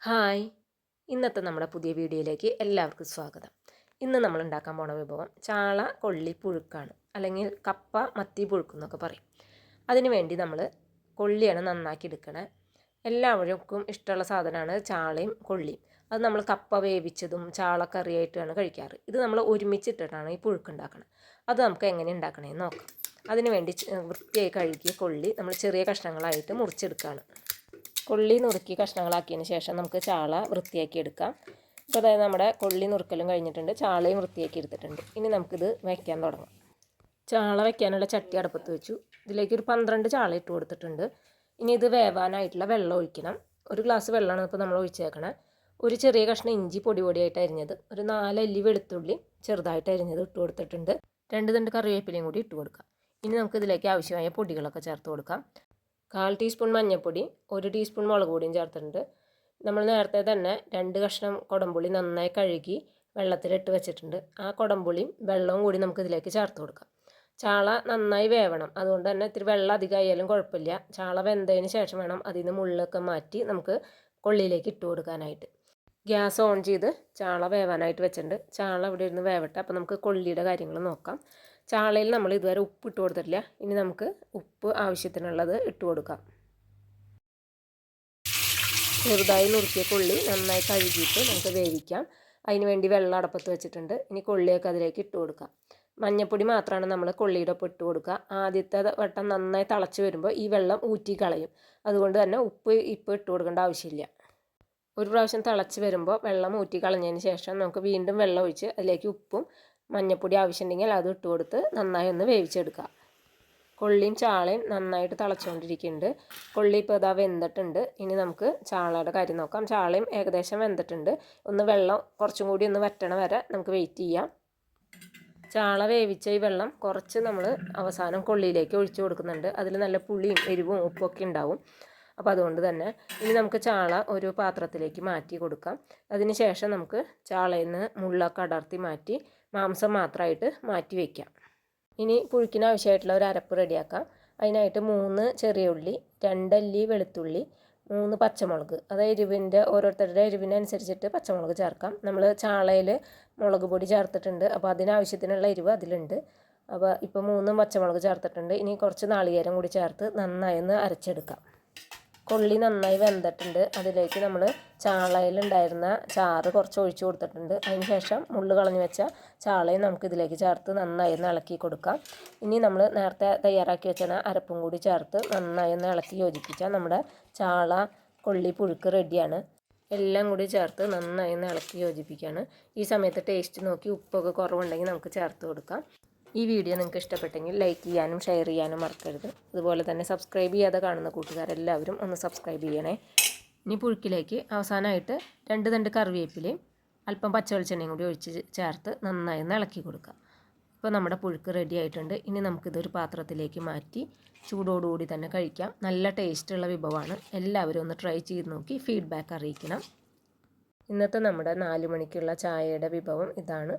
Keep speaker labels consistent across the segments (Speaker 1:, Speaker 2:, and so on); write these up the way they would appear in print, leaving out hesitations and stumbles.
Speaker 1: Hi, ഇന്നത്തെ നമ്മുടെ പുതിയ വീഡിയോയിലേക്ക് എല്ലാവർക്കും സ്വാഗതം. ഇന്ന് നമ്മൾ ഉണ്ടാക്കാൻ പോണ വിഭവം ചാള കൊള്ളി പുഴുക്കാണ്, അല്ലെങ്കിൽ കപ്പ മത്തി പുഴുക്കെന്നൊക്കെ പറയും. അതിനു വേണ്ടി നമ്മൾ കൊള്ളിയാണ് നന്നാക്കി എടുക്കണേ. എല്ലാവർക്കും ഇഷ്ടമുള്ള സാധനമാണ് ചാളയും കൊള്ളിയും. അത് നമ്മൾ കപ്പ വേവിച്ചതും ചാള കറിയായിട്ടാണ് കഴിക്കാറ്. ഇത് നമ്മൾ ഒരുമിച്ചിട്ടിട്ടാണ് ഈ പുഴുക്കുണ്ടാക്കുന്നത്. അത് നമുക്ക് എങ്ങനെ ഉണ്ടാക്കണമെന്ന് നോക്കാം. അതിനു വേണ്ടി വൃത്തിയായി കഴുകിയ കൊള്ളി നമ്മൾ ചെറിയ കഷ്ണങ്ങളായിട്ട് മുറിച്ചെടുക്കുകയാണ്. കൊള്ളി നുറുക്കി കഷ്ണങ്ങളാക്കിയതിന് ശേഷം നമുക്ക് ചാള വൃത്തിയാക്കി എടുക്കാം. ഇപ്പോൾ അതായത് നമ്മുടെ കൊള്ളി നുറുക്കലും കഴിഞ്ഞിട്ടുണ്ട്, ചാളയും വൃത്തിയാക്കി എടുത്തിട്ടുണ്ട്. ഇനി നമുക്കിത് വയ്ക്കാൻ തുടങ്ങാം. ചാള വയ്ക്കാനുള്ള ചട്ടി അടുപ്പത്ത് വെച്ചു. ഇതിലേക്ക് ഒരു 12 ചാള ഇട്ട് കൊടുത്തിട്ടുണ്ട്. ഇനി ഇത് വേവാനായിട്ടുള്ള വെള്ളം ഒഴിക്കണം. ഒരു ഗ്ലാസ് വെള്ളമാണ് ഇപ്പോൾ നമ്മൾ ഒഴിച്ചേക്കണേ. ഒരു ചെറിയ കഷ്ണം ഇഞ്ചി പൊടിയായിട്ട് അരിഞ്ഞത്, ഒരു 4 അല്ലി വെളുത്തുള്ളി ചെറുതായിട്ട് അരിഞ്ഞത് ഇട്ട് കൊടുത്തിട്ടുണ്ട്. 2 തണ്ട് കറിവേപ്പിലയും കൂടി ഇട്ട് കൊടുക്കാം. ഇനി നമുക്കിതിലേക്ക് ആവശ്യമായ പൊടികളൊക്കെ ചേർത്ത് കൊടുക്കാം. 1/4 ടീസ്പൂൺ മഞ്ഞൾപ്പൊടി, 1 ടീസ്പൂൺ മുളക് പൊടിയും ചേർത്തിട്ടുണ്ട്. നമ്മൾ നേരത്തെ തന്നെ 2 കഷ്ണം കുടംപുളി നന്നായി കഴുകി വെള്ളത്തിലിട്ട് വെച്ചിട്ടുണ്ട്. ആ കുടംപുളിയും വെള്ളവും കൂടി നമുക്ക് ഇതിലേക്ക് ചേർത്ത് കൊടുക്കാം. ചാള നന്നായി വേവണം, അതുകൊണ്ട് തന്നെ ഇത്തിരി വെള്ളം അധികമായാലും കുഴപ്പമില്ല. ചാള വെന്തതിന് ശേഷം വേണം അതിൽ നിന്ന് മുള്ളൊക്കെ മാറ്റി നമുക്ക് കൊള്ളിയിലേക്ക് ഇട്ട് കൊടുക്കാനായിട്ട്. ഗ്യാസ് ഓൺ ചെയ്ത് ചാള വേവാനായിട്ട് വെച്ചിട്ടുണ്ട്. ചാള ഇവിടെ ഇരുന്ന് വേവട്ടെ. അപ്പോൾ നമുക്ക് കൊള്ളിയുടെ കാര്യങ്ങൾ നോക്കാം. ചാളയിൽ നമ്മൾ ഇതുവരെ ഉപ്പ് ഇട്ട് കൊടുത്തിട്ടില്ല. ഇനി നമുക്ക് ഉപ്പ് ആവശ്യത്തിനുള്ളത് ഇട്ട് കൊടുക്കാം. ചെറുതായി നുറുക്കിയ കൊള്ളി നന്നായി കഴുകിയിട്ട് നമുക്ക് വേവിക്കാം. അതിന് വേണ്ടി വെള്ളം അടപ്പത്ത് വെച്ചിട്ടുണ്ട്. ഇനി കൊള്ളിയൊക്കെ അതിലേക്ക് ഇട്ട് കൊടുക്കാം. മഞ്ഞൾപ്പൊടി മാത്രമാണ് നമ്മൾ കൊള്ളിയുടെ ഒപ്പം ഇട്ട് കൊടുക്കുക. ആദ്യത്തെ വട്ടം നന്നായി തിളച്ച് വരുമ്പോൾ ഈ വെള്ളം ഊറ്റി കളയും. അതുകൊണ്ട് തന്നെ ഉപ്പ് ഇപ്പോൾ ഇട്ട് കൊടുക്കേണ്ട ആവശ്യമില്ല. ഒരു പ്രാവശ്യം തിളച്ച് വരുമ്പോൾ വെള്ളം ഊറ്റി കളഞ്ഞതിന് ശേഷം നമുക്ക് വീണ്ടും വെള്ളം ഒഴിച്ച് അതിലേക്ക് ഉപ്പും മഞ്ഞൾപ്പൊടി ആവശ്യമുണ്ടെങ്കിൽ അത് ഇട്ട് കൊടുത്ത് നന്നായി ഒന്ന് വേവിച്ചെടുക്കുക. കൊള്ളിയും ചാളയും നന്നായിട്ട് തിളച്ചുകൊണ്ടിരിക്കുന്നുണ്ട്. കൊള്ളി ഇപ്പോൾ ഇതാ വെന്തിട്ടുണ്ട്. ഇനി നമുക്ക് ചാളയുടെ കാര്യം നോക്കാം. ചാളയും ഏകദേശം വെന്തിട്ടുണ്ട്. ഒന്ന് വെള്ളം കുറച്ചും കൂടി ഒന്ന് വറ്റണ വരെ നമുക്ക് വെയിറ്റ് ചെയ്യാം. ചാള വേവിച്ച ഈ വെള്ളം കുറച്ച് നമ്മൾ അവസാനം കൊള്ളിയിലേക്ക് ഒഴിച്ചു കൊടുക്കുന്നുണ്ട്. അതിൽ നല്ല പുളിയും എരിവും ഉപ്പൊക്കെ ഉണ്ടാവും. അപ്പോൾ അതുകൊണ്ട് തന്നെ ഇനി നമുക്ക് ചാള ഒരു പാത്രത്തിലേക്ക് മാറ്റി കൊടുക്കാം. അതിന് ശേഷം നമുക്ക് ചാളയിൽ നിന്ന് മുള്ളൊക്കെ അടർത്തി മാറ്റി മാംസം മാത്രമായിട്ട് മാറ്റി വയ്ക്കാം. ഇനി പുഴുക്കിന് ആവശ്യമായിട്ടുള്ള ഒരു അരപ്പ് റെഡിയാക്കാം. അതിനായിട്ട് 3 ചെറിയ ഉള്ളി, 2 അല്ലി വെളുത്തുള്ളി, 3 പച്ചമുളക്. അത് ഓരോരുത്തരുടെ എരിവിനനുസരിച്ചിട്ട് പച്ചമുളക് ചേർക്കാം. നമ്മൾ ചാളയിൽ മുളക് പൊടി ചേർത്തിട്ടുണ്ട്, അപ്പോൾ അതിനാവശ്യത്തിനുള്ള എരിവ് അതിലുണ്ട്. അപ്പോൾ ഇപ്പോൾ 3 പച്ചമുളക് ചേർത്തിട്ടുണ്ട്. ഇനി കുറച്ച് നാളികേരം കൂടി ചേർത്ത് നന്നായി ഒന്ന് അരച്ചെടുക്കാം. കൊള്ളി നന്നായി വെന്തിട്ടുണ്ട്. അതിലേക്ക് നമ്മൾ ചാളയിലുണ്ടായിരുന്ന ചാറ് കുറച്ച് ഒഴിച്ചു കൊടുത്തിട്ടുണ്ട്. അതിന് ശേഷം മുള്ള് കളഞ്ഞ് വെച്ച ചാളയും നമുക്ക് ഇതിലേക്ക് ചേർത്ത് നന്നായി ഒന്ന് ഇളക്കി കൊടുക്കാം. ഇനി നമ്മൾ നേരത്തെ തയ്യാറാക്കി വെച്ച അരപ്പും കൂടി ചേർത്ത് നന്നായി ഒന്ന് ഇളക്കി യോജിപ്പിച്ചാൽ നമ്മുടെ ചാള കൊള്ളി പുഴുക്ക് റെഡിയാണ്. എല്ലാം കൂടി ചേർത്ത് നന്നായി ഒന്ന് ഇളക്കി യോജിപ്പിക്കുകയാണ്. ഈ സമയത്ത് ടേസ്റ്റ് നോക്കി ഉപ്പൊക്കെ കുറവുണ്ടെങ്കിൽ നമുക്ക് ചേർത്ത് കൊടുക്കാം. ഈ വീഡിയോ നിങ്ങൾക്ക് ഇഷ്ടപ്പെട്ടെങ്കിൽ ലൈക്ക് ചെയ്യാനും ഷെയർ ചെയ്യാനും മറക്കരുത്. അതുപോലെ തന്നെ സബ്സ്ക്രൈബ് ചെയ്യാതെ കാണുന്ന കൂട്ടുകാരെല്ലാവരും ഒന്ന് സബ്സ്ക്രൈബ് ചെയ്യണേ. ഇനി പുഴുക്കിലേക്ക് അവസാനമായിട്ട് 2 തണ്ട് കറിവേപ്പിലയും അല്പം പച്ചവെളിച്ചെണ്ണയും കൂടി ഒഴിച്ച് ചേർത്ത് നന്നായി ഒന്ന് ഇളക്കി കൊടുക്കുക. ഇപ്പോൾ നമ്മുടെ പുഴുക്ക് റെഡി ആയിട്ടുണ്ട്. ഇനി നമുക്കിതൊരു പാത്രത്തിലേക്ക് മാറ്റി ചൂടോടുകൂടി തന്നെ കഴിക്കാം. നല്ല ടേസ്റ്റുള്ള വിഭവമാണ്. എല്ലാവരും ഒന്ന് ട്രൈ ചെയ്ത് നോക്കി ഫീഡ്ബാക്ക് അറിയിക്കണം. ഇന്നത്തെ നമ്മുടെ 4 മണിക്കുള്ള ചായയുടെ വിഭവം ഇതാണ്.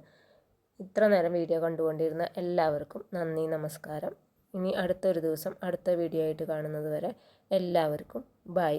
Speaker 1: ഇത്ര നേരം വീഡിയോ കണ്ടുകൊണ്ടിരുന്ന എല്ലാവർക്കും നന്ദി, നമസ്കാരം. ഇനി അടുത്തൊരു ദിവസം അടുത്ത വീഡിയോ ആയിട്ട് കാണുന്നത് വരെ എല്ലാവർക്കും ബൈ.